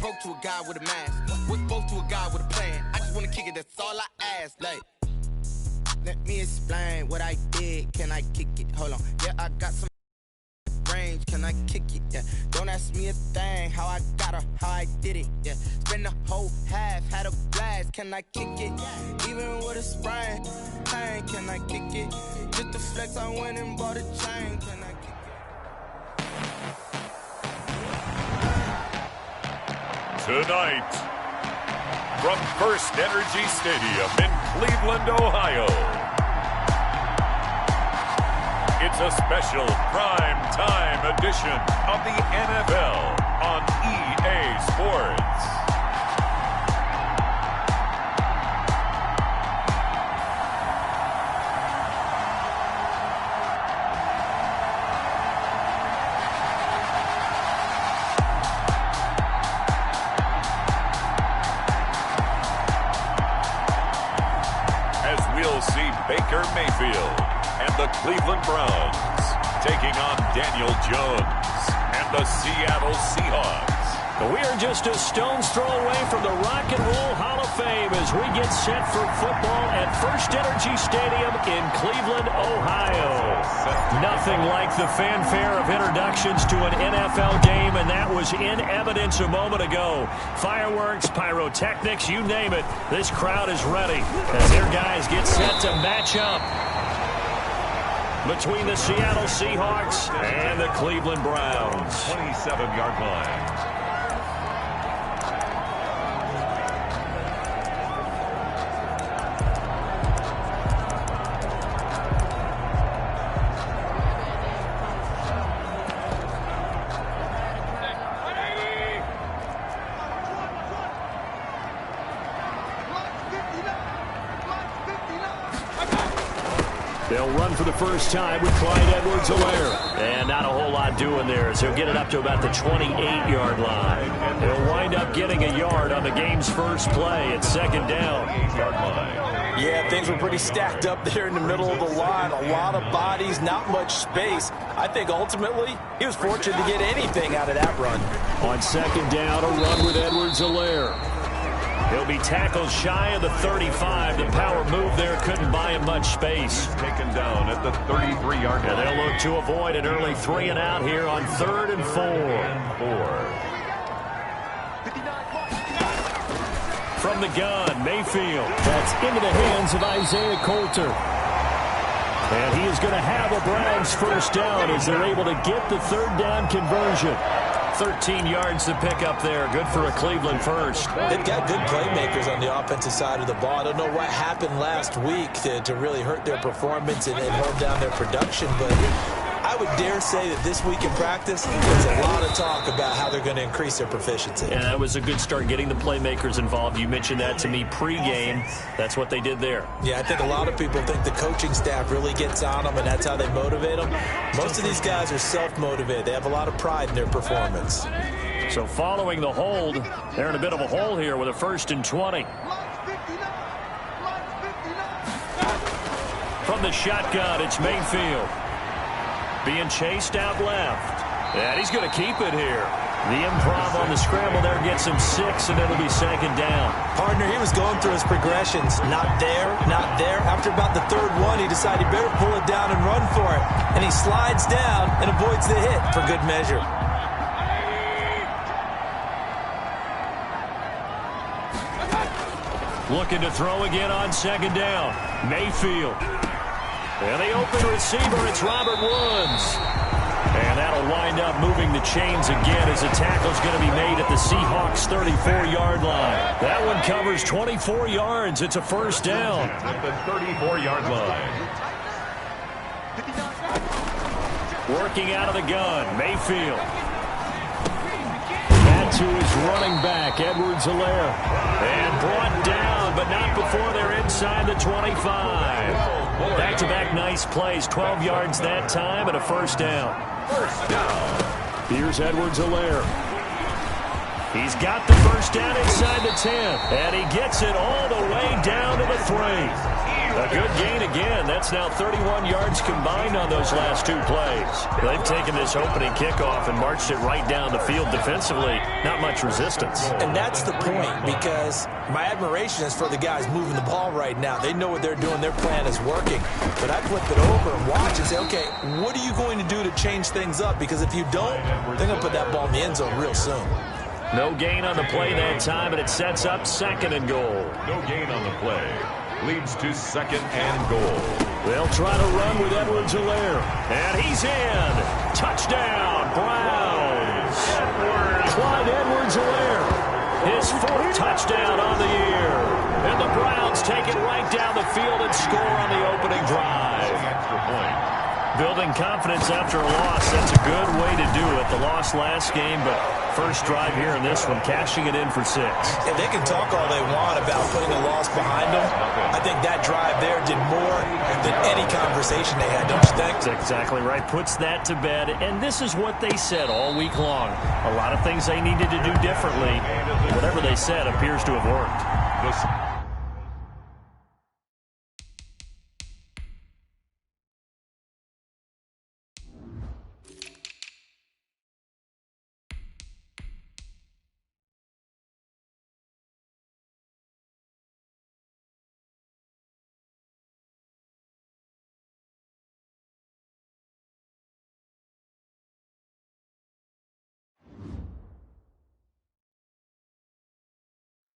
broke to a guy with a mask. Was broke to a guy with a plan. I just wanna kick it, that's all I ask. Like, let me explain what I did. Can I kick it? Hold on. Yeah, I got some range. Can I kick it? Yeah. Don't ask me a thing. How I got her, how I did it. Yeah. Spend the whole half, had a blast. Can I kick it? Even with a sprain. Pain, can I kick it? Just the flex, I went and bought a chain. Can I kick it? Tonight, from First Energy Stadium in Cleveland, Ohio, it's a special prime time edition of the NFL on EA Sports. Baker Mayfield and the Cleveland Browns taking on Daniel Jones and the Seattle Seahawks. We are just a stone's throw away from the Rock and Roll Hall of Fame as we get set for football at First Energy Stadium in Cleveland, Ohio. Nothing like the fanfare of introductions to an NFL game, and that was in evidence a moment ago. Fireworks, pyrotechnics, you name it. This crowd is ready as their guys get set to match up between the Seattle Seahawks and the Cleveland Browns. 27-yard line. They'll run for the first time with Clyde Edwards-Helaire. And not a whole lot doing there, so he'll get it up to about the 28-yard line. They'll wind up getting a yard on the game's first play at second down. Yeah, things were pretty stacked up there in the middle of the line. A lot of bodies, not much space. I think ultimately he was fortunate to get anything out of that run. On second down, a run with Edwards-Helaire. He'll be tackled shy of the 35. The power move there couldn't buy him much space. Taken down at the 33-yard line. And they'll look to avoid an early 3 and out here on 3rd and 4. From the gun, Mayfield. That's into the hands of Isaiah Coulter. And he is going to have a Browns first down as they're able to get the 3rd down conversion. 13 yards to pick up there. Good for a Cleveland first. They've got good playmakers on the offensive side of the ball. I don't know what happened last week to really hurt their performance and hold down their production, but I would dare say that this week in practice, there's a lot of talk about how they're going to increase their proficiency. Yeah, that was a good start getting the playmakers involved. You mentioned that to me pregame. That's what they did there. Yeah, I think a lot of people think the coaching staff really gets on them, and that's how they motivate them. Most of these guys are self-motivated. They have a lot of pride in their performance. So following the hold, they're in a bit of a hole here with a 1st and 20. From the shotgun, it's Mayfield. Being chased out left. And he's going to keep it here. The improv on the scramble there gets him 6, and it'll be 2nd down. Partner, he was going through his progressions. Not there, not there. After about the 3rd one, he decided he better pull it down and run for it. And he slides down and avoids the hit for good measure. Looking to throw again on 2nd down. Mayfield. And the open receiver, it's Robert Woods. And that'll wind up moving the chains again as the tackle's going to be made at the Seahawks' 34-yard line. That one covers 24 yards. It's a first down. At the 34-yard line. Working out of the gun, Mayfield. That to his running back, Edwards-Helaire. And brought down, but not before they're inside the 25. Back-to-back nice plays, 12 yards that time and a first down. First down. Here's Edwards-Helaire. He's got the first down inside the 10, and he gets it all the way down to the 3. A good gain again. That's now 31 yards combined on those last 2 plays. They've taken this opening kickoff and marched it right down the field defensively. Not much resistance. And that's the point, because my admiration is for the guys moving the ball right now. They know what they're doing. Their plan is working. But I flip it over and watch and say, okay, what are you going to do to change things up? Because if you don't, they're going to put that ball in the end zone real soon. No gain on the play that time, and it sets up 2nd and goal. No gain on the play. Leads to 2nd and goal. They'll try to run with Edwards-Helaire. And he's in. Touchdown, Browns. Clyde Edwards-Helaire. His 4th touchdown on the year. And the Browns take it right down the field and score on the opening drive. Extra point. Building confidence after a loss, that's a good way to do it. The loss last game, but first drive here in this one, cashing it in for 6. And they can talk all they want about putting a loss behind them. I think that drive there did more than any conversation they had, don't you think? That's exactly right. Puts that to bed. And this is what they said all week long. A lot of things they needed to do differently. Whatever they said appears to have worked.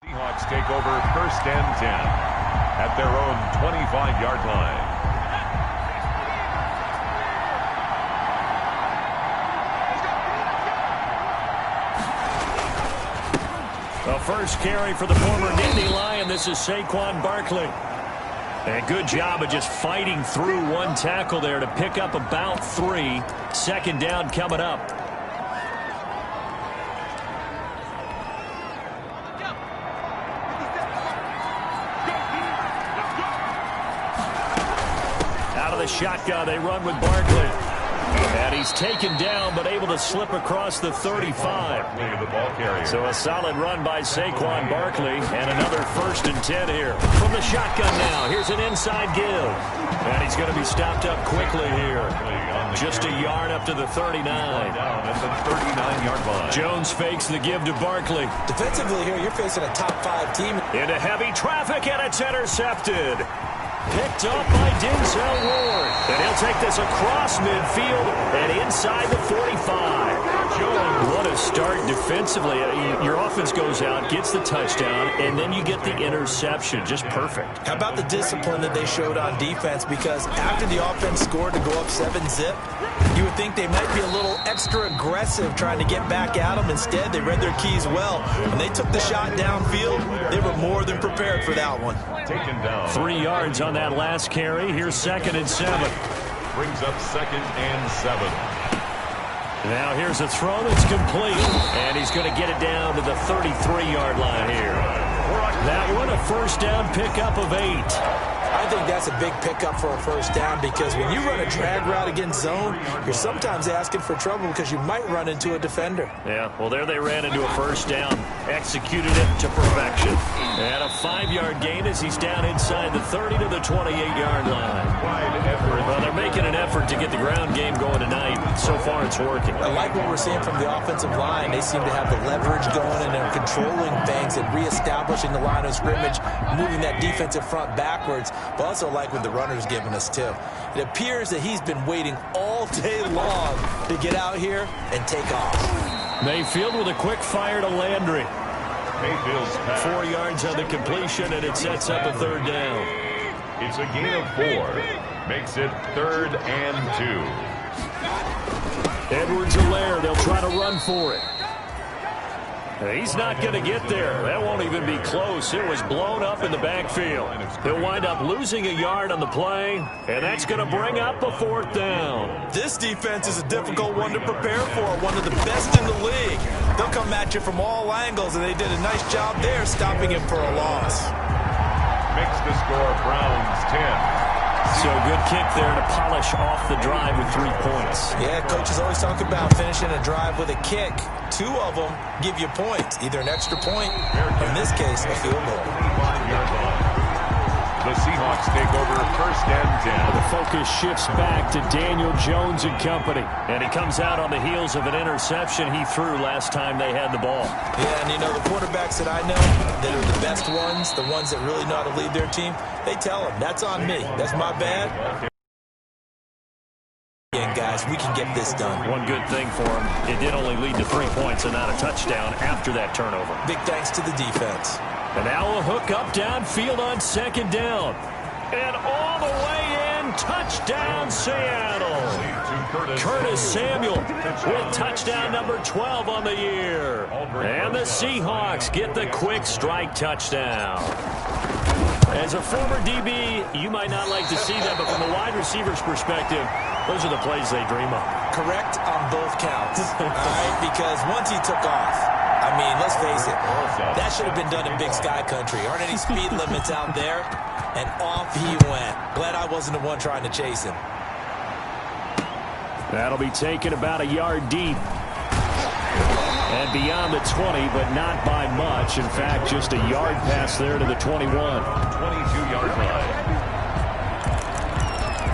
Seahawks take over 1st and 10 at their own 25-yard line. The first carry for the former Nittany Lion. This is Saquon Barkley. And good job of just fighting through one tackle there to pick up about 3. 2nd down coming up. The shotgun, they run with Barkley. And he's taken down, but able to slip across the 35. So a solid run by Saquon Barkley, and another 1st and 10 here. From the shotgun now, here's an inside give. And he's going to be stopped up quickly here. Just a yard up to the 39. At the 39-yard line. Jones fakes the give to Barkley. Defensively here, you're facing a top 5 team. Into heavy traffic, and it's intercepted. Picked up by Denzel Ward. And he'll take this across midfield and inside the 45. What a start defensively. Your offense goes out, gets the touchdown, and then you get the interception. Just perfect. How about the discipline that they showed on defense? Because after the offense scored to go up 7-zip, you would think they might be a little extra aggressive trying to get back at them. Instead, they read their keys well. When they took the shot downfield, they were more than prepared for that one. Taken down. 3 yards on that last carry. Here's 2nd and 7. Brings up 2nd and 7. Now here's a throw that's complete. And he's going to get it down to the 33-yard line here. That one, a 1st down pickup of 8. I think that's a big pickup for a 1st down, because when you run a drag route against zone, you're sometimes asking for trouble because you might run into a defender. Yeah, well, there they ran into a 1st down, executed it to perfection. And a 5-yard gain as he's down inside the 30 to the 28-yard line. Well, they're making an effort to get the ground game going tonight. So far, it's working. I like what we're seeing from the offensive line. They seem to have the leverage going, and they're controlling things and reestablishing the line of scrimmage, moving that defensive front backwards. But also like what the runner's giving us, too. It appears that he's been waiting all day long to get out here and take off. Mayfield with a quick fire to Landry. Mayfield's pass. 4 yards on the completion, and it sets up a 3rd down. It's a gain of 4. Makes it 3rd and 2. Edwards-Helaire, they'll try to run for it. He's not going to get there. That won't even be close. It was blown up in the backfield. He'll wind up losing a yard on the play, and that's going to bring up a 4th down. This defense is a difficult one to prepare for, one of the best in the league. They'll come at you from all angles, and they did a nice job there stopping him for a loss. Makes the score Browns 10. So good kick there to polish off the drive with 3 points. Yeah, coaches always talk about finishing a drive with a kick. 2 of them give you points, either an extra point or, in this case, a field goal. The The Seahawks take over 1st and 10. The focus shifts back to Daniel Jones and company. And he comes out on the heels of an interception he threw last time they had the ball. Yeah, and you know, the quarterbacks that I know that are the best ones, the ones that really know how to lead their team, they tell them, that's on me. That's my bad. And guys, we can get this done. One good thing for him, it did only lead to 3 points and not a touchdown after that turnover. Big thanks to the defense. And now a hook up downfield on 2nd down. And all the way in, touchdown Seattle. Curtis Samuel with touchdown number 12 on the year. And the Seahawks get the quick strike touchdown. As a former DB, you might not like to see that, but from a wide receiver's perspective, those are the plays they dream of. Correct on both counts. All right, because once he took off, I mean, let's face it, that should have been done in Big Sky Country. Aren't any speed limits out there? And off he went. Glad I wasn't the one trying to chase him. That'll be taken about a yard deep. And beyond the 20, but not by much. In fact, just a yard pass there to the 21. 22-yard line.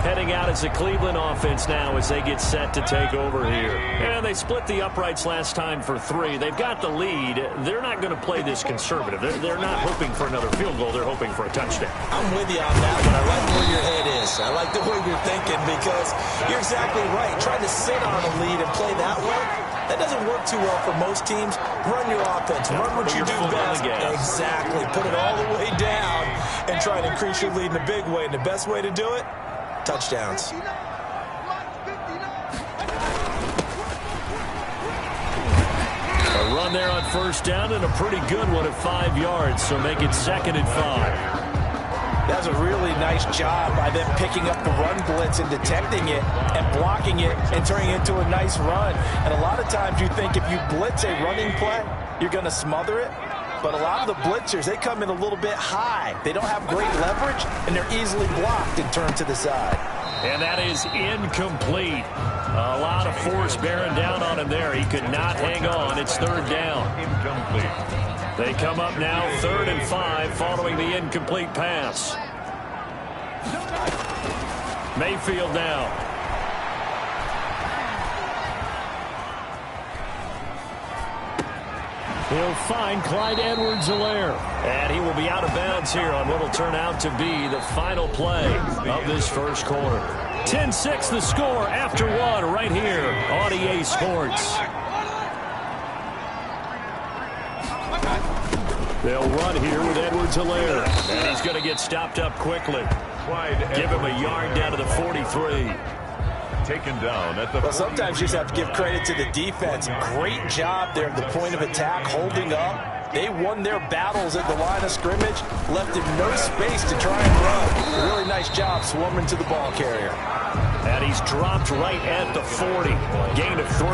Heading out as a Cleveland offense now as they get set to take over here. And they split the uprights last time for 3. They've got the lead. They're not going to play this conservative. They're not hoping for another field goal. They're hoping for a touchdown. I'm with you on that one. I like where your head is. I like the way you're thinking because you're exactly right. Trying to sit on a lead and play that way, that doesn't work too well for most teams. Run your offense. Run what you do best. Exactly. Put it all the way down and try to increase your lead in a big way. And the best way to do it? Touchdowns. A run there on 1st down and a pretty good one at 5 yards, so make it 2nd and 5. That's a really nice job by them picking up the run blitz and detecting it and blocking it and turning it into a nice run. And a lot of times you think if you blitz a running play, you're going to smother it. But a lot of the blitzers, they come in a little bit high. They don't have great leverage, and they're easily blocked and turned to the side. And that is incomplete. A lot of force bearing down on him there. He could not hang on. It's 3rd down. Incomplete. They come up now 3rd and 5 following the incomplete pass. Mayfield now. He'll find Clyde Edwards-Helaire. And he will be out of bounds here on what will turn out to be the final play of this 1st quarter. 10-6 the score after 1 right here on EA Sports. They'll run here with Edwards-Helaire. And he's going to get stopped up quickly. Give him a yard down to the 43. Taken down at the Well, sometimes you just have to give credit to the defense. Great job there at the point of attack, holding up. They won their battles at the line of scrimmage, left him no space to try and run. A really nice job swarming to the ball carrier. And he's dropped right at the 40. Gain of 3.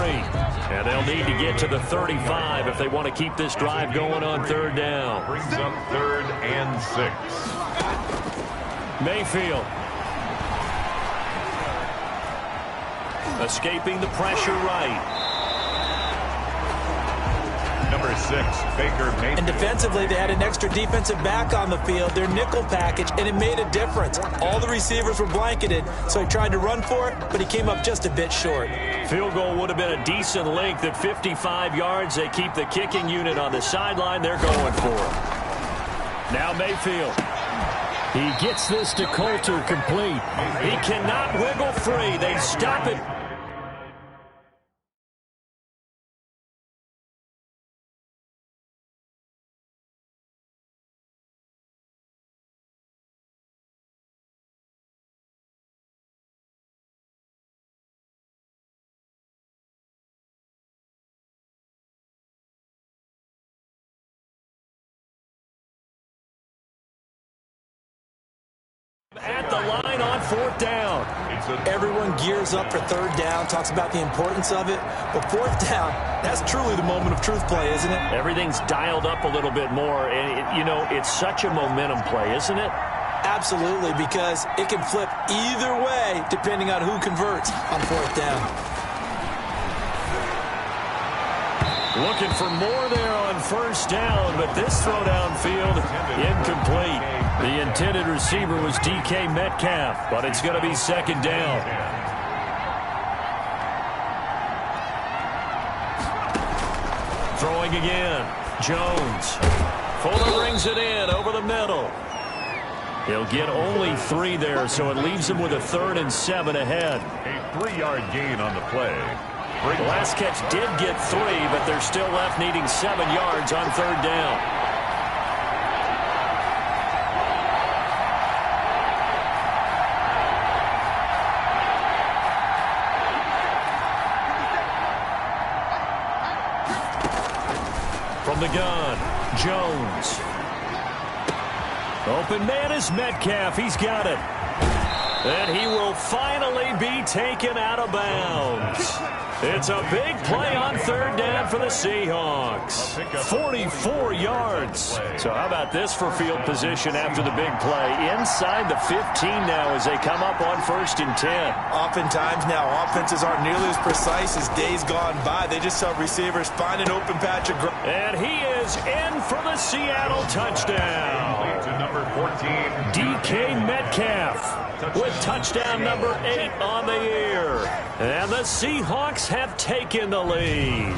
And they'll need to get to the 35 if they want to keep this drive going on 3rd down. brings up 3rd and 6. Mayfield. Escaping the pressure right. Number 6, Baker Mayfield. And defensively, they had an extra defensive back on the field, their nickel package, and it made a difference. All the receivers were blanketed, so he tried to run for it, but he came up just a bit short. Field goal would have been a decent length at 55 yards. They keep the kicking unit on the sideline. They're going for it. Now Mayfield. He gets this to Coulter complete. He cannot wiggle free. They stop it. At the line on 4th down. Everyone gears up for 3rd down, talks about the importance of it. But 4th down, that's truly the moment of truth play, isn't it? Everything's dialed up a little bit more. And, you know, it's such a momentum play, isn't it? Absolutely, because it can flip either way depending on who converts on 4th down. Looking for more there on first down, but this throw downfield incomplete. The intended receiver was DK Metcalf, but it's going to be second down. Throwing again. Jones. Fuller rings it in over the middle. He'll get only 3 there, so it leaves him with a 3rd and 7 ahead. A 3-yard gain on the play. The last catch did get 3, but they're still left needing 7 yards on 3rd down. From the gun, Jones. Open man is Metcalf. He's got it. And he will finally be taken out of bounds. It's a big play on 3rd down for the Seahawks. 44 yards. So how about this for field position after the big play? Inside the 15 now as they come up on 1st and 10. Oftentimes now, offenses aren't nearly as precise as days gone by. They just help receivers find an open patch of ground. And he is in for the Seattle touchdown. To number 14, DK Metcalf with touchdown number 8 on the year. And the Seahawks have taken the lead.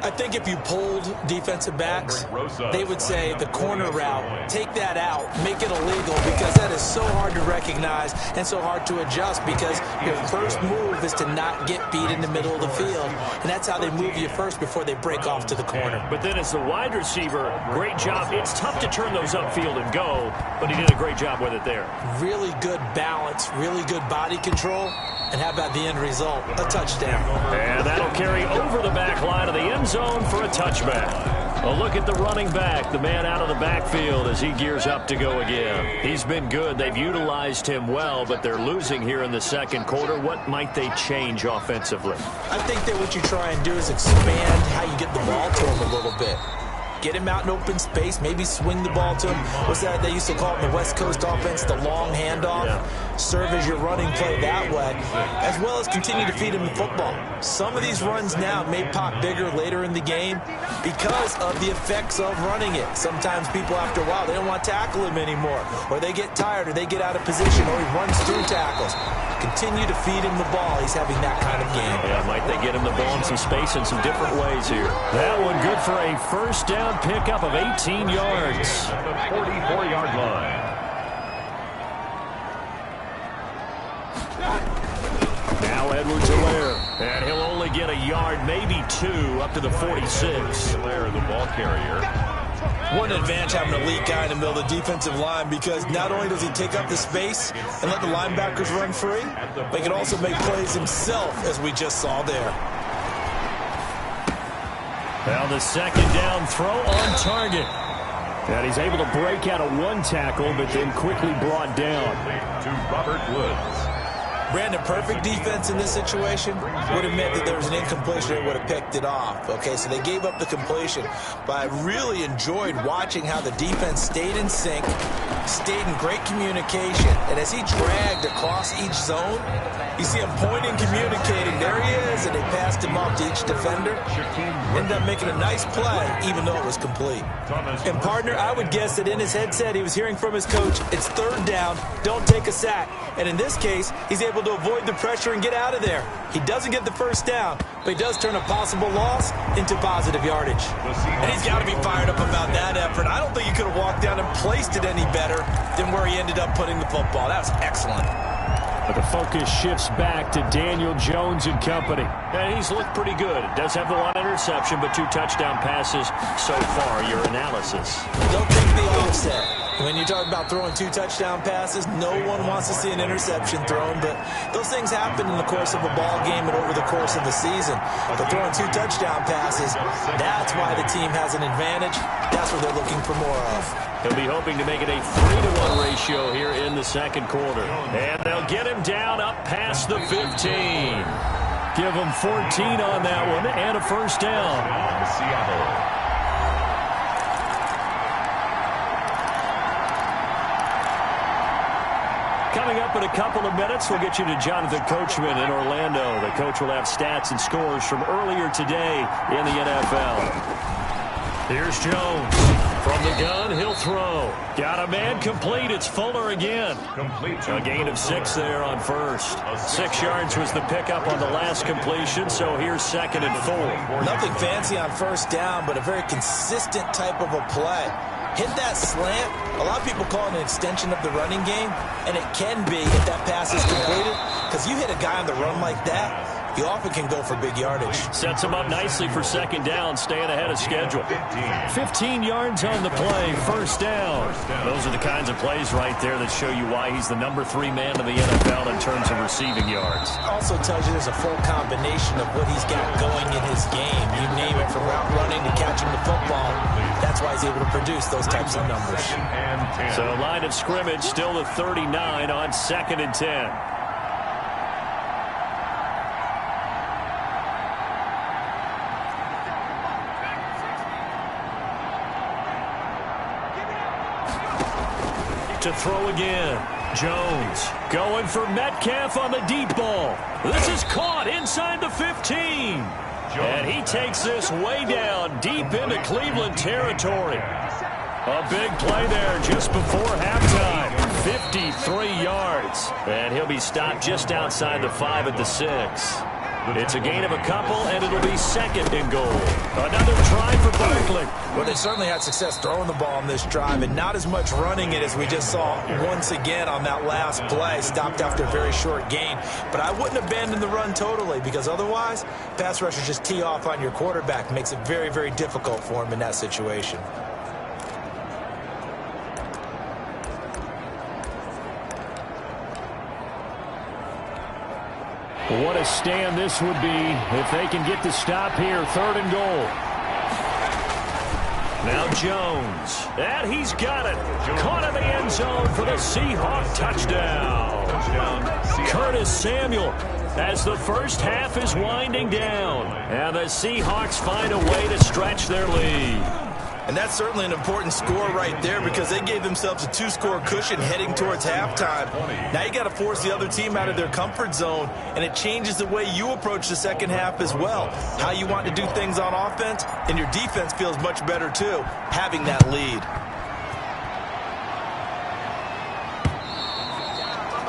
I think if you polled defensive backs, they would say the corner route, take that out, make it illegal, because that is so hard to recognize and so hard to adjust, because your first move is to not get beat in the middle of the field, and that's how they move you first before they break off to the corner. But then as the wide receiver, great job. It's tough to turn those upfield and go, but he did a great job with it there. Really good balance, really good body control. And how about the end result? A touchdown. And that'll carry over the back line of the end zone for a touchback. A look at the running back, the man out of the backfield as he gears up to go again. He's been good. They've utilized him well, but they're losing here in the second quarter. What might they change offensively? I think that what you try and do is expand how you get the ball to him a little bit. Get him out in open space, maybe swing the ball to him. What's that they used to call it in the West Coast offense, the long handoff? Yeah. Serve as your running play that way, as well as continue to feed him the football. Some of these runs now may pop bigger later in the game because of the effects of running it. Sometimes people, after a while, they don't want to tackle him anymore, or they get tired, or they get out of position, or he runs through tackles. Continue to feed him the ball. He's having that kind of game. Yeah, might they get him the ball in some space in some different ways here. That one good for a first down pickup of 18 yards. At the 44-yard line. Now Edwards-Helaire. And he'll only get a yard, maybe 2, up to the 46. Helaire, the ball carrier. What an advantage having an elite guy in the middle of the defensive line, because not only does he take up the space and let the linebackers run free, but he can also make plays himself, as we just saw there. Now the second down throw on target. And he's able to break out of 1 tackle, but then quickly brought down. To Robert Woods. Brandon, perfect defense in this situation would have meant that there was an incompletion that would have picked it off. Okay, so they gave up the completion, but I really enjoyed watching how the defense stayed in sync, stayed in great communication, and as he dragged across each zone, you see him pointing, communicating. There he is, and they passed him off to each defender. Ended up making a nice play, even though it was complete. And, partner, I would guess that in his headset he was hearing from his coach, it's 3rd down, don't take a sack. And in this case, he's able to avoid the pressure and get out of there. He doesn't get the first down, but he does turn a possible loss into positive yardage. And he's got to be fired up about that effort. I don't think he could have walked down and placed it any better than where he ended up putting the football. That was excellent. But the focus shifts back to Daniel Jones and company. And he's looked pretty good. Does have the 1 interception, but 2 touchdown passes so far. Your analysis. Don't take the offset. When you talk about throwing 2 touchdown passes, no one wants to see an interception thrown, but those things happen in the course of a ball game and over the course of the season. But throwing 2 touchdown passes, that's why the team has an advantage. That's what they're looking for more of. He'll be hoping to make it a 3-to-1 ratio here in the second quarter. And they'll get him down up past the 15. Give him 14 on that one and a first down. Seattle. Coming up in a couple of minutes, we'll get you to Jonathan Coachman in Orlando. The coach will have stats and scores from earlier today in the NFL. Here's Jones. From the gun, he'll throw. Got a man complete. It's Fuller again. A gain of 6 there on first. 6 yards was the pickup on the last completion, so here's 2nd and 4. Nothing fancy on first down, but a very consistent type of a play. Hit that slant. A lot of people call it an extension of the running game, and it can be if that pass is completed, because you hit a guy on the run like that, you often can go for big yardage. Sets him up nicely for 2nd down, staying ahead of schedule. 15 yards on the play, first down. Those are the kinds of plays right there that show you why he's the number 3 man in the NFL in terms of receiving yards. Also tells you there's a full combination of what he's got going in his game. You name it, from route running to catching the football. That's why he's able to produce those types of numbers. So line of scrimmage still the 39 on 2nd and 10. To throw again. Jones going for Metcalf on the deep ball. This is caught inside the 15. And he takes this way down deep into Cleveland territory. A big play there just before halftime. 53 yards. And he'll be stopped just outside the 5 at the 6. It's a gain of a couple, and it'll be 2nd and goal. Another try for Barkley. Well, they certainly had success throwing the ball on this drive, and not as much running it as we just saw once again on that last play. Stopped after a very short gain. But I wouldn't abandon the run totally, because otherwise, pass rushers just tee off on your quarterback. Makes it very, very difficult for him in that situation. What a stand this would be if they can get the stop here. 3rd and goal. Now Jones. And he's got it. Caught in the end zone for the Seahawk touchdown. Curtis Samuel as the first half is winding down. And the Seahawks find a way to stretch their lead. And that's certainly an important score right there, because they gave themselves a 2-score cushion heading towards halftime. Now you got to force the other team out of their comfort zone, and it changes the way you approach the second half as well. How you want to do things on offense, and your defense feels much better too, having that lead.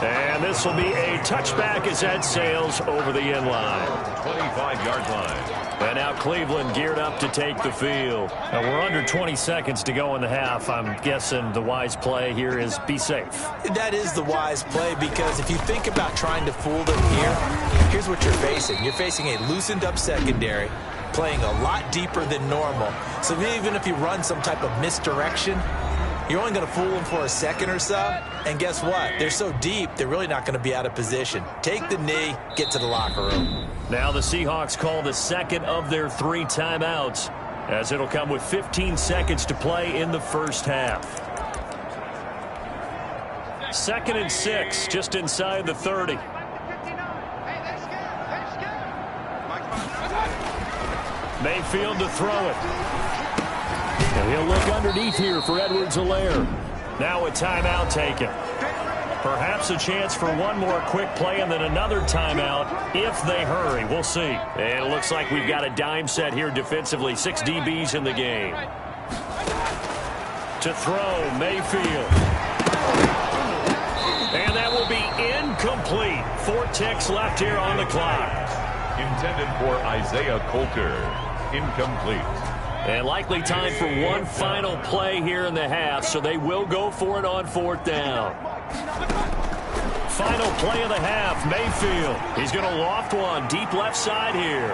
And this will be a touchback as that sails over the end line. 25-yard line. And now Cleveland geared up to take the field. Now we're under 20 seconds to go in the half. I'm guessing the wise play here is be safe. That is the wise play, because if you think about trying to fool them here, here's what you're facing. You're facing a loosened up secondary, playing a lot deeper than normal. So even if you run some type of misdirection, you're only going to fool them for a second or so. And guess what? They're so deep, they're really not going to be out of position. Take the knee, get to the locker room. Now the Seahawks call the 2nd of their 3 timeouts, as it'll come with 15 seconds to play in the first half. 2nd and 6, just inside the 30. Mayfield to throw it. And he'll look underneath here for Edwards-Helaire. Now a timeout taken. Perhaps a chance for one more quick play and then another timeout if they hurry. We'll see. And it looks like we've got a dime set here defensively. 6 DBs in the game. To throw, Mayfield. And that will be incomplete. 4 ticks left here on the clock. Intended for Isaiah Coulter. Incomplete. And likely time for one final play here in the half, so they will go for it on 4th down. Final play of the half, Mayfield. He's going to loft one deep left side here.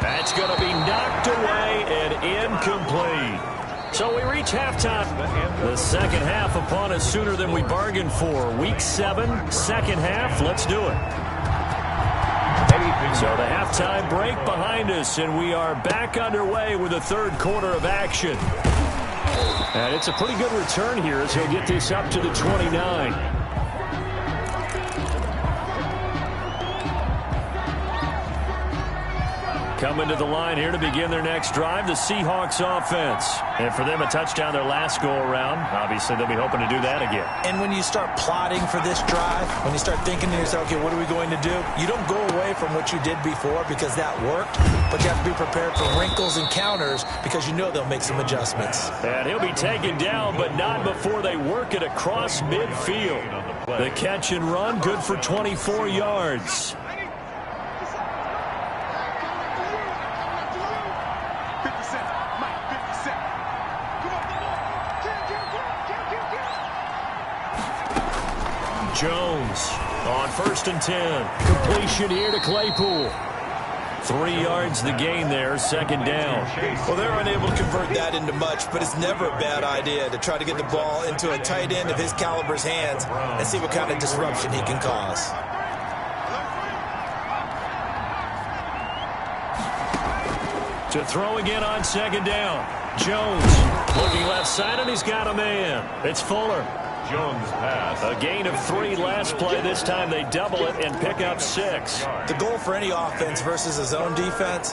That's going to be knocked away and incomplete. So we reach halftime. The second half upon us sooner than we bargained for. Week 7, second half. Let's do it. So the halftime break behind us, and we are back underway with the 3rd quarter of action. And it's a pretty good return here as he'll get this up to the 29. Coming to the line here to begin their next drive, the Seahawks offense. And for them, a touchdown their last go-around. Obviously, they'll be hoping to do that again. And when you start plotting for this drive, when you start thinking to yourself, okay, what are we going to do? You don't go away from what you did before because that worked, but you have to be prepared for wrinkles and counters because you know they'll make some adjustments. And he'll be taken down, but not before they work it across midfield. The catch and run, good for 24 yards. Jones on 1st and 10. Completion here to Claypool. 3 yards the gain there, 2nd down. Well, they're unable to convert that into much, but it's never a bad idea to try to get the ball into a tight end of his caliber's hands and see what kind of disruption he can cause. To throw again on 2nd down. Jones looking left side, and he's got a man. It's Fuller. Jones pass. A gain of 3 last play. This time they double it and pick up 6. The goal for any offense versus a zone defense,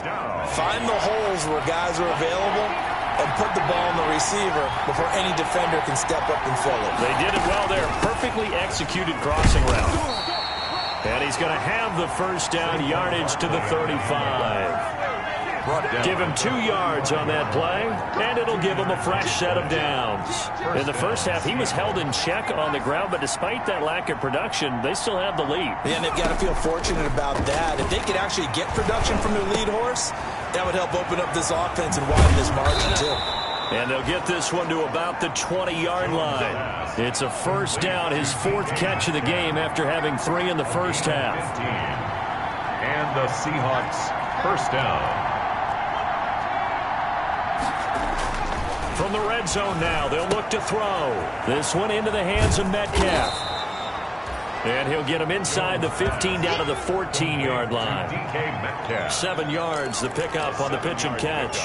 find the holes where guys are available and put the ball on the receiver before any defender can step up and fill it. They did it well there. Perfectly executed crossing route. And he's going to have the 1st down, yardage to the 35. Give him 2 yards on that play, and it'll give him a fresh set of downs. In the first half, he was held in check on the ground, but despite that lack of production, they still have the lead. And they've got to feel fortunate about that. If they could actually get production from their lead horse, that would help open up this offense and widen this margin, too. And they'll get this one to about the 20-yard line. It's a 1st down, his 4th catch of the game after having 3 in the first half. And the Seahawks 1st down. From the red zone now, they'll look to throw. This one into the hands of Metcalf. And he'll get him inside the 15 down to the 14-yard line. 7 yards, the pickup on the pitch and catch.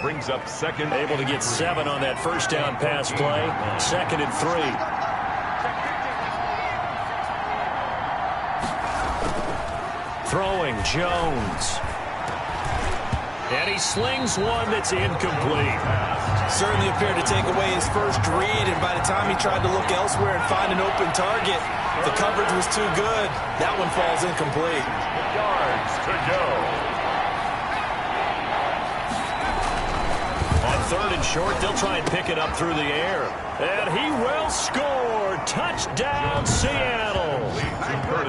Brings up 2nd. Able to get 7 on that 1st down pass play. 2nd and 3. Throwing, Jones. And he slings one that's incomplete. Certainly appeared to take away his first read, and by the time he tried to look elsewhere and find an open target, the coverage was too good. That one falls incomplete. Yards to go. On 3rd and short, they'll try and pick it up through the air. And he will score. Touchdown, Seattle.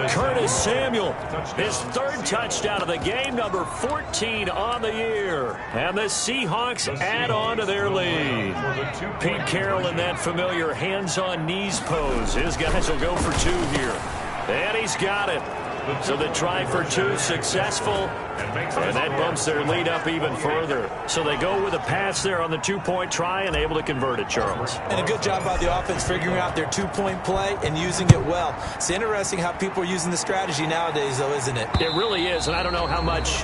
Curtis Samuel, his 3rd touchdown of the game, number 14 on the year. And the Seahawks add on to their lead. Pete Carroll in that familiar hands-on knees pose. His guys will go for 2 here. And he's got it. So the try for 2 successful, and that bumps their lead up even further. So they go with a pass there on the 2-point try and able to convert it, Charles. And a good job by the offense figuring out their 2-point play and using it well. It's interesting how people are using the strategy nowadays, though, isn't it? It really is, and I don't know how much...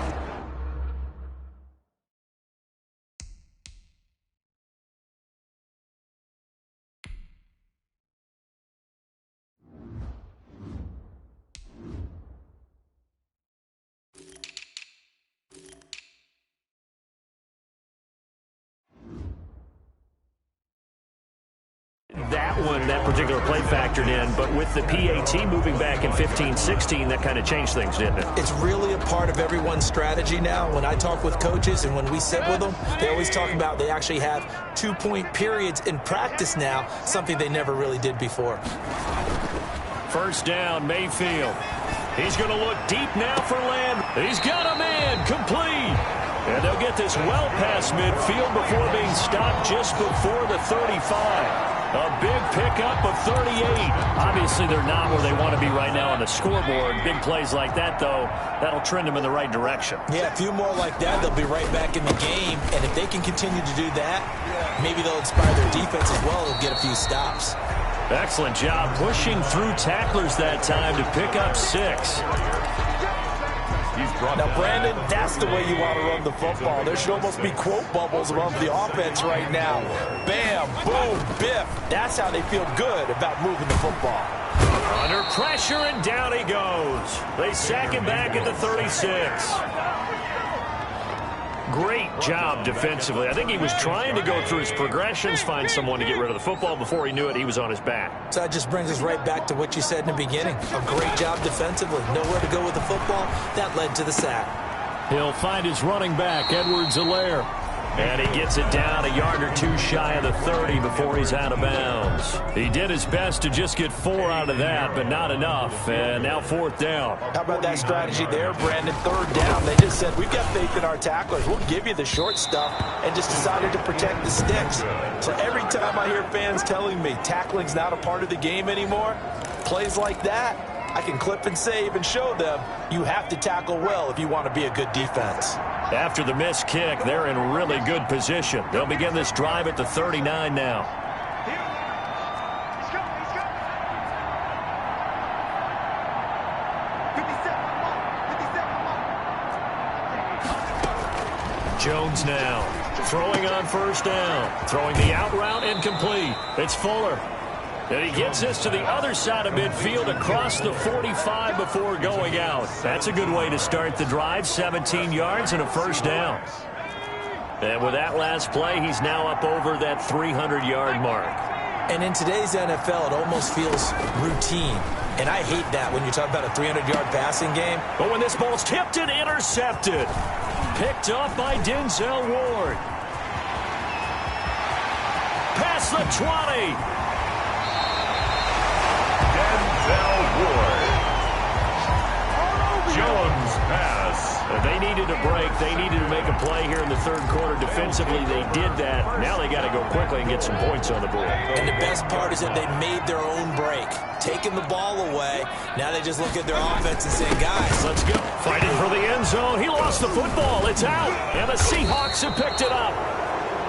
that particular play factored in, but with the PAT moving back in 15-16, that kind of changed things, didn't it? It's really a part of everyone's strategy now. When I talk with coaches and when we sit with them, they always talk about they actually have 2-point periods in practice now, something they never really did before. 1st down, Mayfield. He's going to look deep now for Land. He's got a man, complete. And they'll get this well past midfield before being stopped just before the 35. A big pickup of 38. Obviously, they're not where they want to be right now on the scoreboard. Big plays like that, though, that'll trend them in the right direction. Yeah, a few more like that, they'll be right back in the game. And if they can continue to do that, maybe they'll inspire their defense as well. They'll get a few stops. Excellent job pushing through tacklers that time to pick up 6. Now, Brandon, that's the way you want to run the football. There should almost be quote bubbles above the offense right now. Bam, boom, biff. That's how they feel good about moving the football. Under pressure, and down he goes. They sack him back at the 36. great job defensively. I think he was trying to go through his progressions, find someone to get rid of the football. Before he knew it, he was on his back. So that just brings us right back to what you said in the beginning. A great job defensively. Nowhere to go with the football. That led to the sack. He'll find his running back, Edwards-Helaire. And he gets it down a yard or two shy of the 30 before he's out of bounds. He did his best to just get 4 out of that, but not enough. And now 4th down. How about that strategy there, Brandon? 3rd down. They just said, we've got faith in our tacklers. We'll give you the short stuff, and just decided to protect the sticks. So every time I hear fans telling me tackling's not a part of the game anymore, plays like that, I can clip and save and show them you have to tackle well if you want to be a good defense. After the missed kick, they're in really good position. They'll begin this drive at the 39 now. Jones now throwing on 1st down. Throwing the out route incomplete. It's Fuller. And he gets this to the other side of midfield across the 45 before going out. That's a good way to start the drive. 17 yards and a 1st down. And with that last play, he's now up over that 300-yard mark. And in today's NFL, it almost feels routine. And I hate that when you talk about a 300-yard passing game. But when this ball's tipped and intercepted. Picked up by Denzel Ward. Past the 20. Ward. Jones pass. They needed a break. They needed to make a play here in the 3rd quarter. Defensively, they did that. Now they got to go quickly and get some points on the board. And the best part is that they made their own break. Taking the ball away. Now they just look at their offense and say, guys, let's go. Fighting for the end zone. He lost the football. It's out. And the Seahawks have picked it up.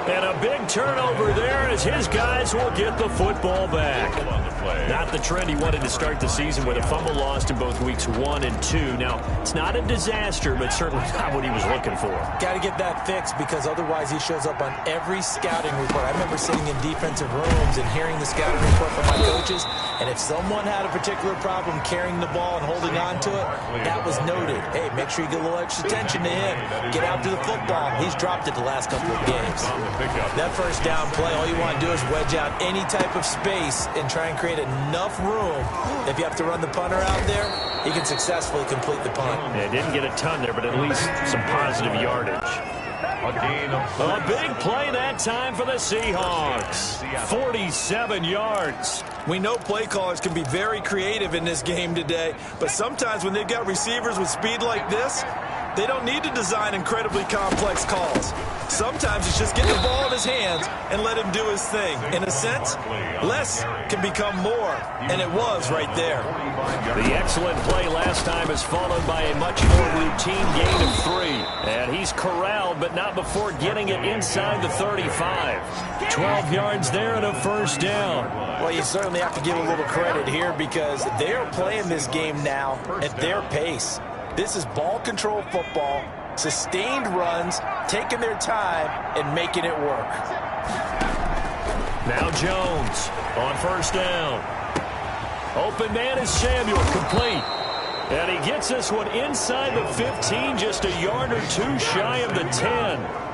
And a big turnover there as his guys will get the football back. Not the trend he wanted to start the season with a fumble lost in both weeks 1 and 2. Now, it's not a disaster, but certainly not what he was looking for. Got to get that fixed because otherwise he shows up on every scouting report. I remember sitting in defensive rooms and hearing the scouting report from my coaches, and if someone had a particular problem carrying the ball and holding on to it, that was noted. Hey, make sure you get a little extra attention to him. Get out to the football. He's dropped it the last couple of games. That 1st down play, all you want to do is wedge out any type of space and try and create enough room. If you have to run the punter out there, he can successfully complete the punt. Yeah, didn't get a ton there, but at least some positive yardage. A big play that time for the Seahawks. 47 yards. We know play callers can be very creative in this game today, but sometimes when they've got receivers with speed like this, they don't need to design incredibly complex calls. Sometimes it's just get the ball in his hands and let him do his thing. In a sense, less can become more, and it was right there. The excellent play last time is followed by a much more routine gain of 3. And he's corralled, but not before getting it inside the 35. 12 yards there and a 1st down. Well, you certainly have to give a little credit here because they are playing this game now at their pace. This is ball control football, sustained runs, taking their time, and making it work. Now Jones on 1st down. Open man is Samuel, complete. And he gets this one inside the 15, just a yard or 2 shy of the 10.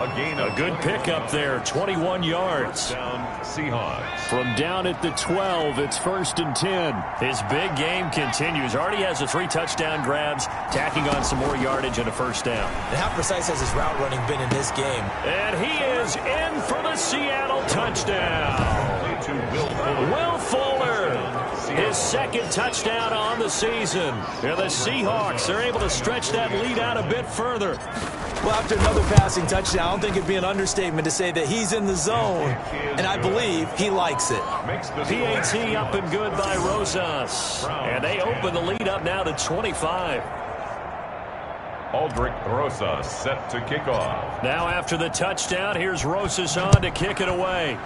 A good pickup there, 21 yards. Seahawks. From down at the 12, it's 1st and 10. His big game continues. Already has the 3 touchdown grabs, tacking on some more yardage and a 1st down. And how precise has his route running been in this game? And he is in for the Seattle touchdown. Will Fuller, his 2nd touchdown on the season. And the Seahawks are able to stretch that lead out a bit further. Well, after another passing touchdown, I don't think it'd be an understatement to say that he's in the zone, and I believe he likes it. PAT up and good by Rosas. And they open the lead up now to 25. Aldrich Rosas set to kick off. Now after the touchdown, here's Rosas on to kick it away.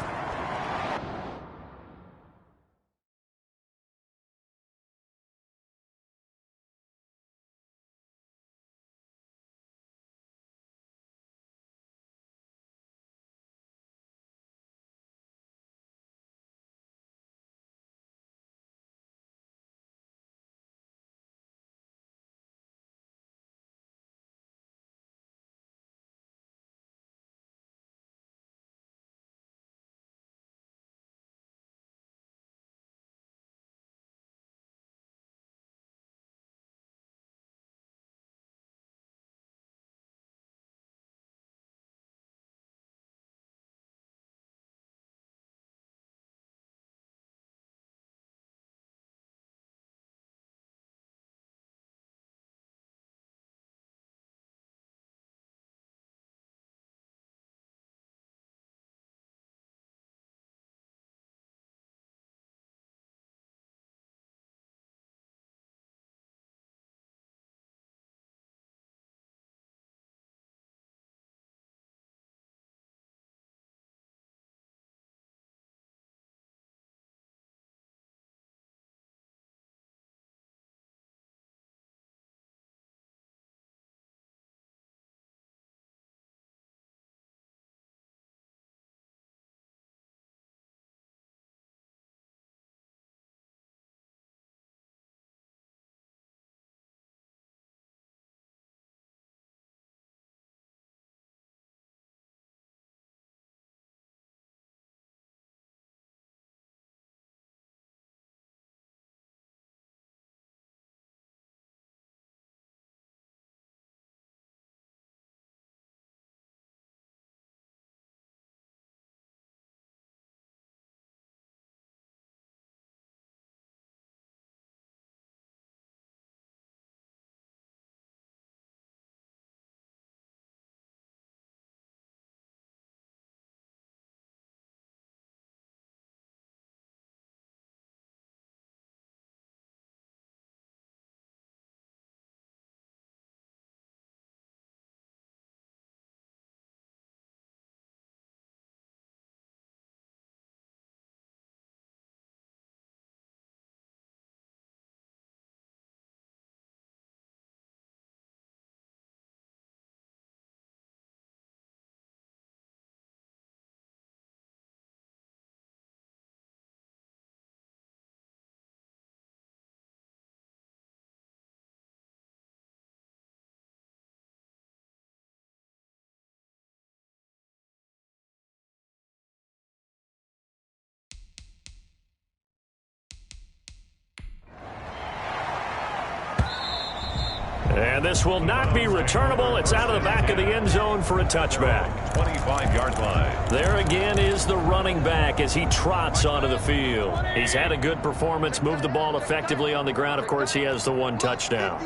And this will not be returnable. It's out of the back of the end zone for a touchback. 25-yard line. There again is the running back as he trots onto the field. He's had a good performance, moved the ball effectively on the ground. Of course, he has the one touchdown.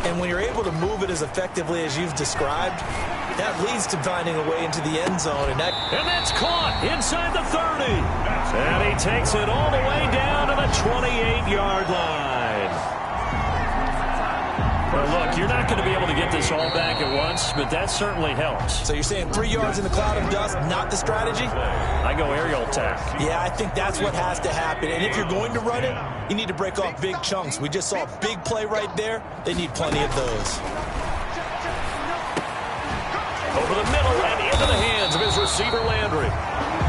And when you're able to move it as effectively as you've described, that leads to finding a way into the end zone. And that's caught inside the 30. And he takes it all the way down to the 28-yard line. Well, look, you're not going to be able to get this all back at once, but that certainly helps. So you're saying 3 yards in the cloud of dust, not the strategy? I go aerial attack. Yeah, I think that's what has to happen. And if you're going to run it, you need to break off big chunks. We just saw a big play right there. They need plenty of those. Over the middle and into the hands of his receiver, Landry.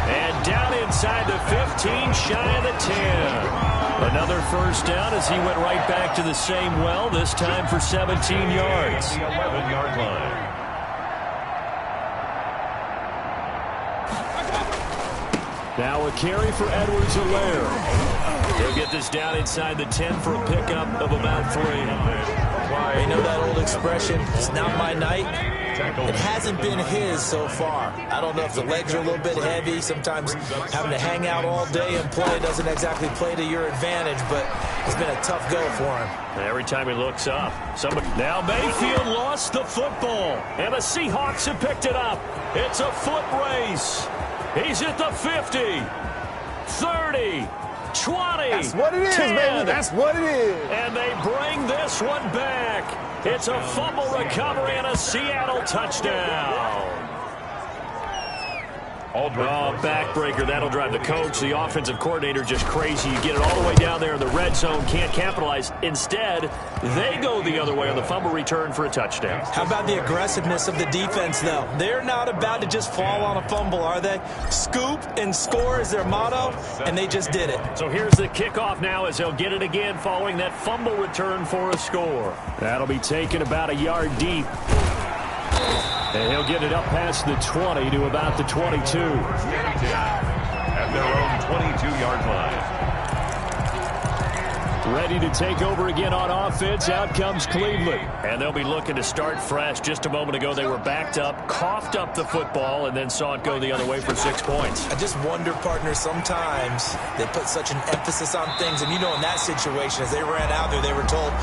And down inside the 15, shy of the 10. Another first down as he went right back to the same well, this time for 17 yards. The 11-yard line. Now a carry for Edwards-Helaire. He'll get this down inside the 10 for a pickup of about 3. You know that old expression, it's not my night? It hasn't been his so far. I don't know if the legs are a little bit heavy. Sometimes having to hang out all day and play doesn't exactly play to your advantage, but it's been a tough go for him. Every time he looks up, somebody... Now Mayfield lost the football, and the Seahawks have picked it up. It's a foot race. He's at the 50, 30, 20, That's what it is, 10, baby. That's what it is. And they bring this one back. It's a fumble recovery and a Seattle touchdown. Backbreaker. That'll drive the coach, the offensive coordinator, just crazy. You get it all the way down there in the red zone, can't capitalize. Instead, they go the other way on the fumble return for a touchdown. How about the aggressiveness of the defense, though? They're not about to just fall on a fumble, are they? Scoop and score is their motto, and they just did it. So here's the kickoff now as they'll get it again following that fumble return for a score. That'll be taken about a yard deep. And he'll get it up past the 20 to about the 22. At their own 22-yard line. Ready to take over again on offense. Out comes Cleveland. And they'll be looking to start fresh. Just a moment ago, they were backed up, coughed up the football, and then saw it go the other way for 6 points. I just wonder, partner, sometimes they put such an emphasis on things. And, you know, in that situation, as they ran out there, they were told,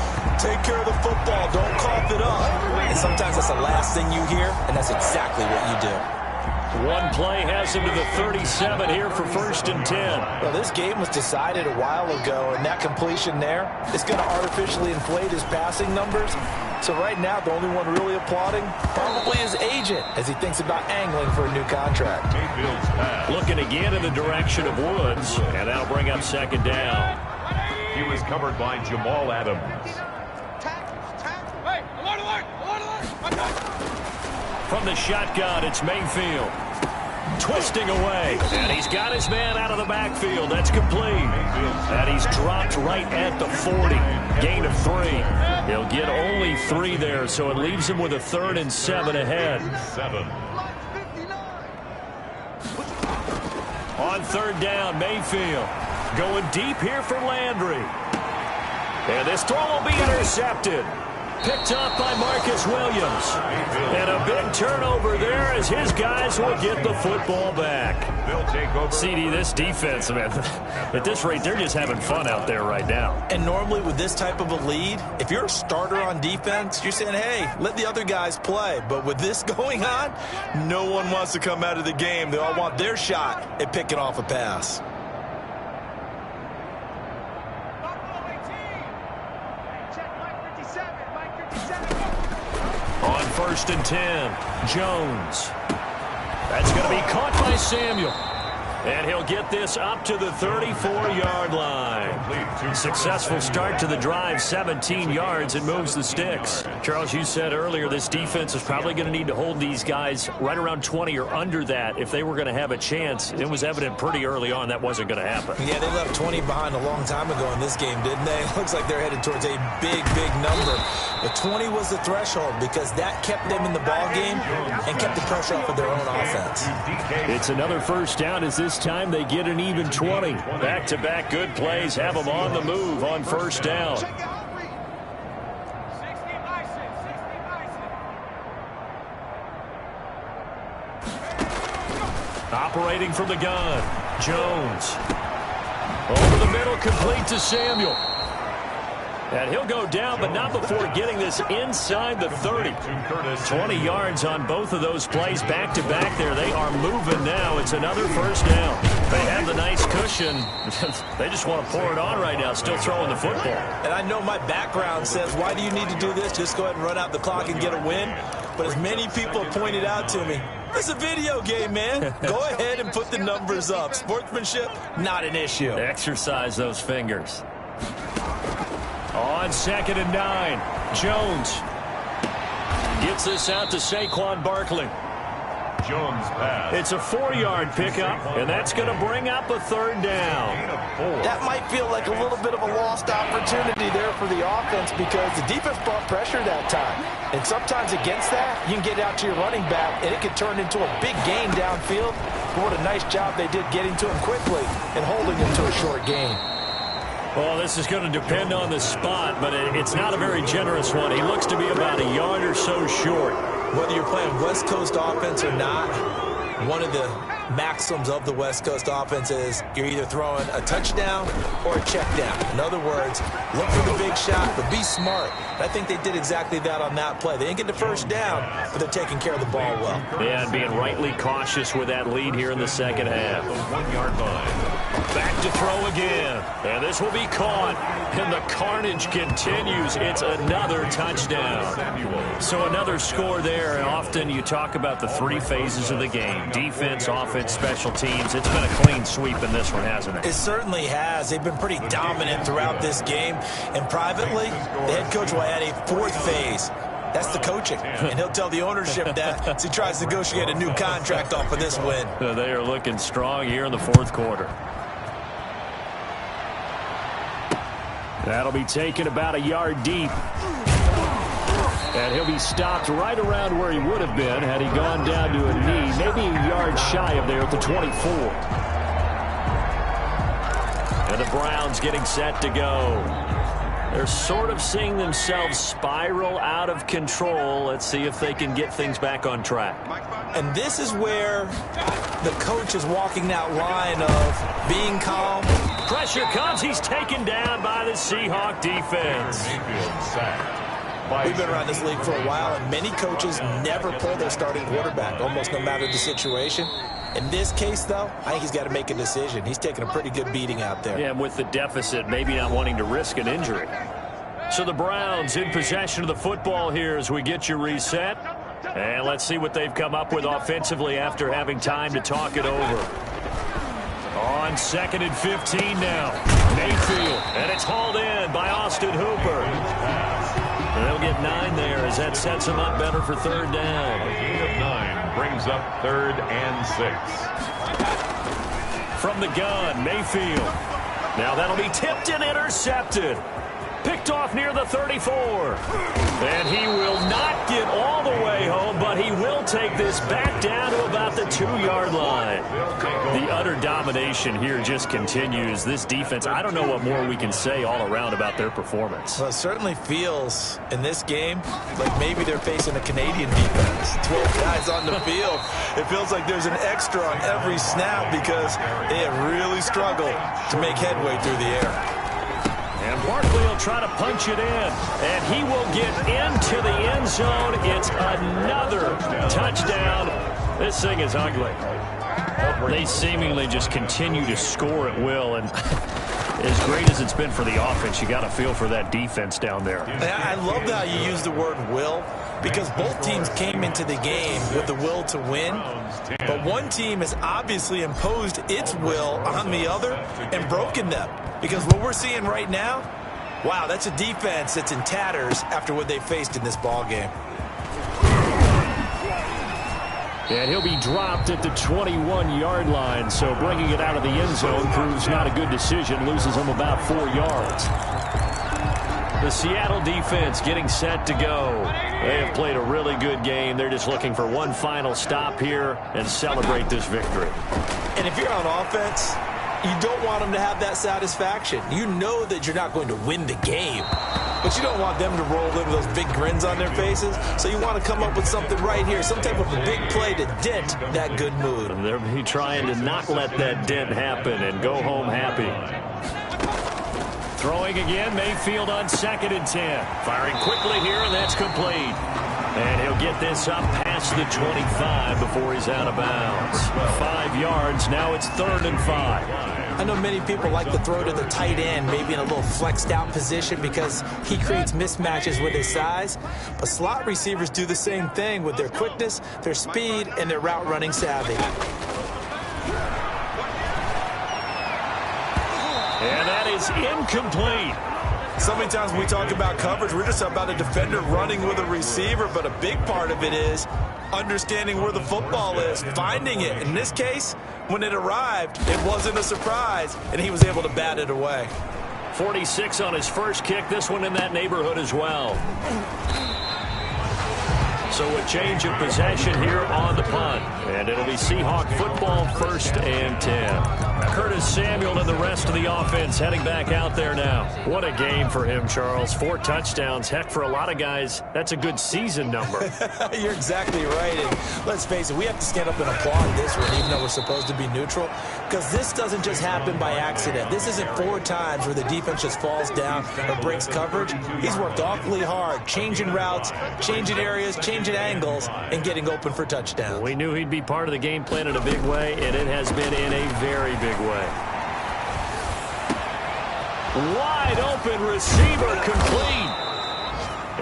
take care of the football, don't cough it up. And sometimes that's the last thing you hear, and that's exactly what you do. One play has him to the 37 here for 1st and 10. Well, this game was decided a while ago, and that completion there is going to artificially inflate his passing numbers. So right now, the only one really applauding probably his agent as he thinks about angling for a new contract. Looking again in the direction of Woods, and that'll bring up 2nd down. He was covered by Jamal Adams. From the shotgun, it's Mayfield. Twisting away, and he's got his man out of the backfield. That's complete. And he's dropped right at the 40. Gain of 3. He'll get only 3 there, so it leaves him with a 3rd and 7 ahead. On 3rd down, Mayfield going deep here for Landry. And this throw will be intercepted. Picked up by Marcus Williams. And a big turnover there as his guys will get the football back. CD, this defense, man, at this rate, they're just having fun out there right now. And normally with this type of a lead, if you're a starter on defense, you're saying, hey, let the other guys play. But with this going on, no one wants to come out of the game. They all want their shot at picking off a pass. On 1st and 10, Jones. That's going to be caught by Samuel. And he'll get this up to the 34-yard line. Successful start to the drive, 17 yards. It moves the sticks. Charles, you said earlier this defense is probably going to need to hold these guys right around 20 or under that if they were going to have a chance. It was evident pretty early on that wasn't going to happen. Yeah, they left 20 behind a long time ago in this game, didn't they? It looks like they're headed towards a big, big number. But 20 was the threshold because that kept them in the ball game and kept the pressure off of their own offense. It's another first down as this time they get an even 20. Back-to-back good plays have them on the move on 1st down. Operating from the gun, Jones. Over the middle, complete to Samuel. And he'll go down, but not before getting this inside the 30. 20 yards on both of those plays back-to-back there. They are moving now. It's another first down. They have the nice cushion. They just want to pour it on right now, still throwing the football. And I know my background says, why do you need to do this? Just go ahead and run out the clock and get a win. But as many people have pointed out to me, it's a video game, man. Go ahead and put the numbers up. Sportsmanship, not an issue. Exercise those fingers. On 2nd and 9, Jones gets this out to Saquon Barkley. Jones pass. It's a 4-yard pickup, and that's going to bring up a third down. That might feel like a little bit of a lost opportunity there for the offense because the defense brought pressure that time. And sometimes against that, you can get out to your running back, and it can turn into a big gain downfield. But what a nice job they did getting to him quickly and holding him to a short gain. Well, this is going to depend on the spot, but it's not a very generous one. He looks to be about a yard or so short. Whether you're playing West Coast offense or not, one of the maxims of the West Coast offense is you're either throwing a touchdown or a check down. In other words, look for the big shot, but be smart. I think they did exactly that on that play. They didn't get the first down, but they're taking care of the ball well. Yeah, and being rightly cautious with that lead here in the second half. 1-yard line. Back to throw again. And this will be caught. And the carnage continues. It's another touchdown. So another score there. And often you talk about the 3 phases of the game. Defense, offense, special teams. It's been a clean sweep in this one, hasn't it? It certainly has. They've been pretty dominant throughout this game. And privately, the head coach will add a 4th phase. That's the coaching. And he'll tell the ownership that as he tries to negotiate a new contract off of this win. They are looking strong here in the 4th quarter. That'll be taken about a yard deep. And he'll be stopped right around where he would have been had he gone down to a knee, maybe a yard shy of there at the 24. And the Browns getting set to go. They're sort of seeing themselves spiral out of control. Let's see if they can get things back on track. And this is where the coach is walking that line of being calm. Pressure comes. He's taken down by the Seahawk defense. We've been around this league for a while, and many coaches never pull their starting quarterback, almost no matter the situation. In this case, though, I think he's got to make a decision. He's taking a pretty good beating out there. Yeah, and with the deficit, maybe not wanting to risk an injury. So the Browns in possession of the football here as we get you reset. And let's see what they've come up with offensively after having time to talk it over. On 2nd and 15 now. Mayfield. And it's hauled in by Austin Hooper. And they'll get 9 there as that sets them up better for third down. A gain of 9 brings up 3rd and 6. From the gun, Mayfield. Now that'll be tipped and intercepted. Picked off near the 34. And he will not get all the way home, but he will take this back down to about the 2-yard line. The utter domination here just continues. This defense, I don't know what more we can say all around about their performance. Well, it certainly feels in this game like maybe they're facing a Canadian defense. 12 guys on the field. It feels like there's an extra on every snap because they have really struggled to make headway through the air. And Barkley will try to punch it in, and he will get into the end zone. It's another touchdown. This thing is ugly. They seemingly just continue to score at will, and as great as it's been for the offense, you got to feel for that defense down there. I love how you use the word will, because both teams came into the game with the will to win, but one team has obviously imposed its will on the other and broken them. Because what we're seeing right now, wow, that's a defense that's in tatters after what they faced in this ball game. And he'll be dropped at the 21-yard line, so bringing it out of the end zone proves not a good decision, loses him about 4 yards. The Seattle defense getting set to go. They have played a really good game. They're just looking for one final stop here and celebrate this victory. And if you're on offense, you don't want them to have that satisfaction. You know that you're not going to win the game, but you don't want them to roll in with those big grins on their faces. So you want to come up with something right here, some type of a big play to dent that good mood. And they'll be trying to not let that dent happen and go home happy. Throwing again, Mayfield on 2nd and 10. Firing quickly here, and that's complete. And he'll get this up past the 25 before he's out of bounds. 5 yards, now it's 3rd and 5. I know many people like to throw to the tight end, maybe in a little flexed out position because he creates mismatches with his size. But slot receivers do the same thing with their quickness, their speed, and their route running savvy. And that is incomplete. So many times when we talk about coverage, we're just about a defender running with a receiver, but a big part of it is understanding where the football is, finding it. In this case, when it arrived, it wasn't a surprise, and he was able to bat it away. 46 on his first kick, this one in that neighborhood as well. So a change of possession here on the punt. And it'll be Seahawk football, 1st and 10. Curtis Samuel and the rest of the offense heading back out there now. What a game for him, Charles. 4 touchdowns. Heck, for a lot of guys, that's a good season number. You're exactly right. And let's face it, we have to stand up and applaud this one, even though we're supposed to be neutral, because this doesn't just happen by accident. This isn't 4 times where the defense just falls down or breaks coverage. He's worked awfully hard, changing routes, changing areas, changing angles, and getting open for touchdowns. We knew he'd be part of the game plan in a big way, and it has been in a very big way. Wide open receiver complete.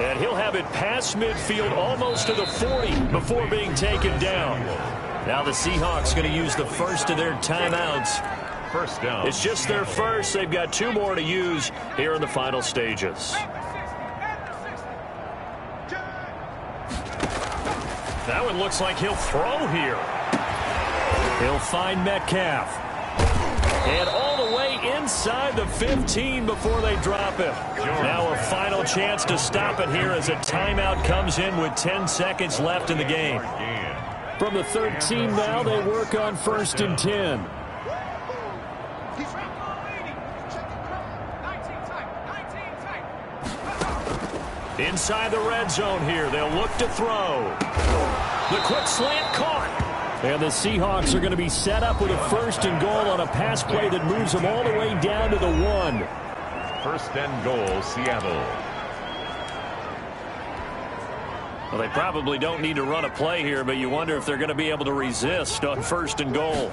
And he'll have it past midfield almost to the 40 before being taken down. Now the Seahawks going to use the first of their timeouts. First down. It's just their first. They've got 2 more to use here in the final stages. That one looks like he'll throw here. He'll find Metcalf. And all the way inside the 15 before they drop him. Now a final chance to stop it here as a timeout comes in with 10 seconds left in the game. From the 13 now, they work on 1st and 10. Inside the red zone here, they'll look to throw. The quick slant caught. And the Seahawks are going to be set up with a 1st and goal on a pass play that moves them all the way down to the 1. 1st and goal, Seattle. Well, they probably don't need to run a play here, but you wonder if they're going to be able to resist on 1st and goal.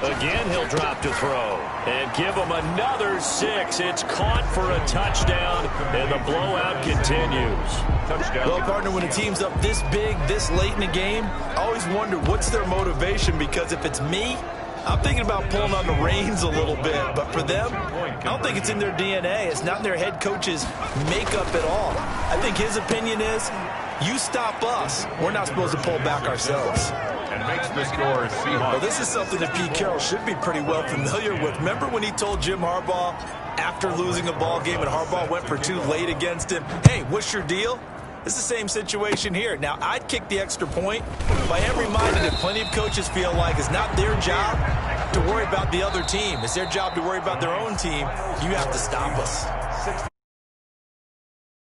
Again, he'll drop to throw. And give him another 6. It's caught for a touchdown, and the blowout continues. Touchdown. Well, partner, when a team's up this big, this late in the game, I always wonder what's their motivation, because if it's me, I'm thinking about pulling on the reins a little bit. But for them, I don't think it's in their DNA. It's not in their head coach's makeup at all. I think his opinion is, you stop us, we're not supposed to pull back ourselves. And makes the score Seahawks. Well, this is something that Pete Carroll should be pretty well familiar with. Remember when he told Jim Harbaugh after losing a ball game and Harbaugh went for 2 late against him, hey, what's your deal? It's the same situation here. Now, I'd kick the extra point, but I am reminded that plenty of coaches feel like it's not their job to worry about the other team. It's their job to worry about their own team. You have to stop us.